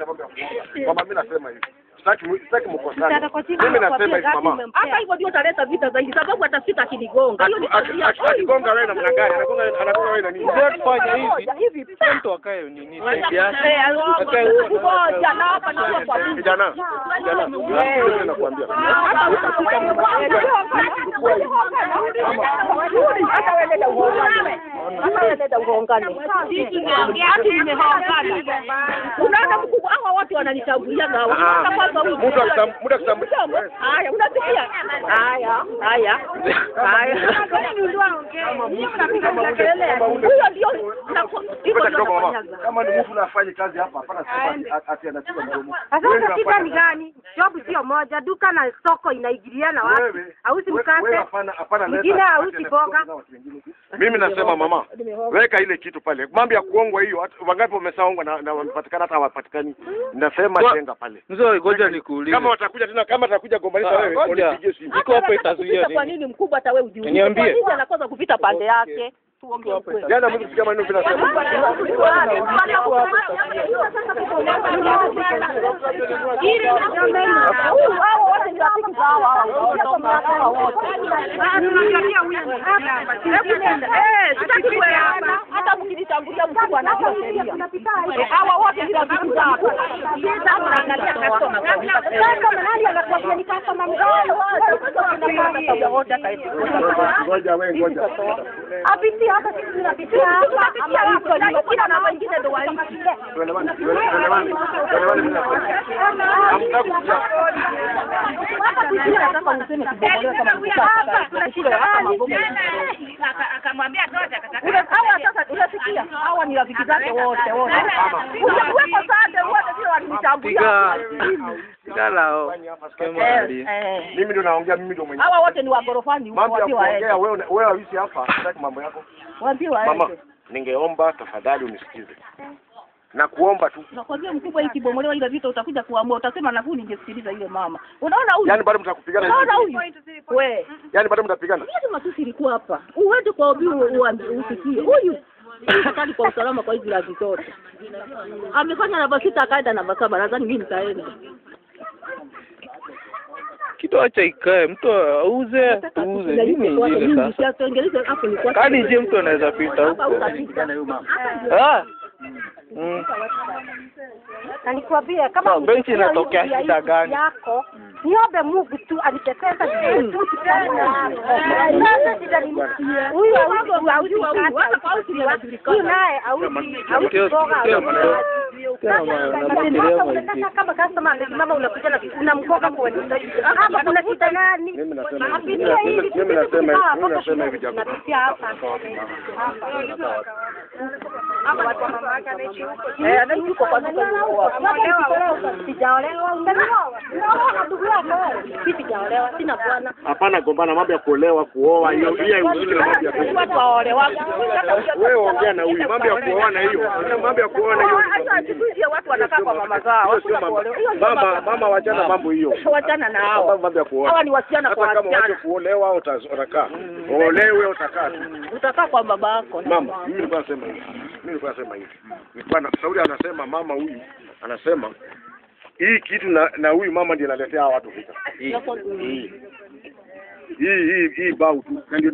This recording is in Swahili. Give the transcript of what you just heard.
mambo ya kuonga. Mama mimi nasema hivi. Sitaki mkosane. Mimi nasema hivi mama. Hata hivyo ndio utaleta vita zaidi sababu atafika kinigonga. Hiyo ni akigonga wewe namna gani? Anagonga wewe na nini? Fanya hivi mtu akae nini? Jana hapa ndio kwa nini? Jana. Mimi nakwambia. Hata wewe nenda uongane. Hata wewe nenda uongane. Hata nimehongana. Unaona mkubwa hawa watu wananitambulia na muda kutambulia. Haya, unasikia? Haya. Huyo ndio kama ni mtu anafanya kazi hapa hapana ati anachukua mdomo. Sasa shida ni gani? Job sio moja, duka na soko inaingiliana wapi? Hausi mkate. Hapana. Mwingine hausi boga. Mimi nasema mama, weka ile kitu pale. Mambo ya kuongwa hiyo, wangapi wamesaongwa na wamepatikana hata hawapatikani. Nasema jenga pale. Mzee ngoja nikuulize. Kama watakuja tena kama atakuja gombanisha wewe, unipigie simu. Iko hapo itazuia nini? Kwa nini mkubwa hata wewe ujiulize? Niambie. Kwa nini anakosa kupita pande yake? Tuongee ukweli. Jana mimi kusikia maneno vinasema. Hao wote ni rafiki zao hao wote. Hata mkinitangulia mkubwa anajua sheria. Hawa wote ni rafiki zao. Ngoja. Apitia hapa sisi tunapitia hapa kila na wengine ndio waishi. Akamwambia toa hawa sasa unasikia hawa ni rafiki zake wote. Usiweko sasa wote ndio wananitambulia. Galao. Mimi ndio naongea mimi ndio mwenyewe. Hawa wote ni wa gorofani huko wapi waongea wewe hawisi hapa sitaki mambo yako. Waambie waende. Mama, ningeomba tafadhali unisikize. Na kuomba tu. Nakwambia mkubwa hii kibomolewa ile vita utakuja kuamua utasema nafuu ningesikiliza ile mama. Unaona huyu? Yaani bado mtakupigana. Unaona huyu? Wewe. Yaani bado mtapigana. Lazima sisi ilikuwa hapa. Uende kwa obi usikie. Huyu hataki kwa usalama kwa hizo lazi zote. Amefanya namba 6 akaenda namba 7 nadhani mimi nitaenda. Kitu acha ikae mtu auze nini ile sasa. Kani je mtu anaweza pita huko. Na nikwambia kama benchi inatokea shida gani yako niombe Mungu tu anitetee tu huyu naye kama customer mama unakuja na unamkoga kwa hapa kuna shida gani? Mimi nasema hivi japo. Hapa watu wa mama yake anaishi huko. Anaishi huko kwa duka huko. Sijaolewa, unanielewa? Ndugu yako. Sijaolewa, sina bwana. Hapana gombana mambo ya kuolewa, kuoa hiyo haihusiki na mambo ya kuoa. Watu waolewa. Wewe ongea na huyu mambo ya kuoa na hiyo. Mambo ya kuoa na hiyo. Hata sikuzie watu wanakaa kwa mama zao. Mama wachana mambo hiyo. Wachana na hao. Mambo ya kuoa. Hawa ni wasichana kwa wasichana. Kama waje kuolewa au utakaa. Olewe utakaa. Utakaa kwa baba yako. Mama, mimi nilikuwa nasema hivi. Nilikuwa na Saudi anasema mama huyu anasema hii kitu na huyu mama ndiye analetea watu vita. Hii bau tu. Ndio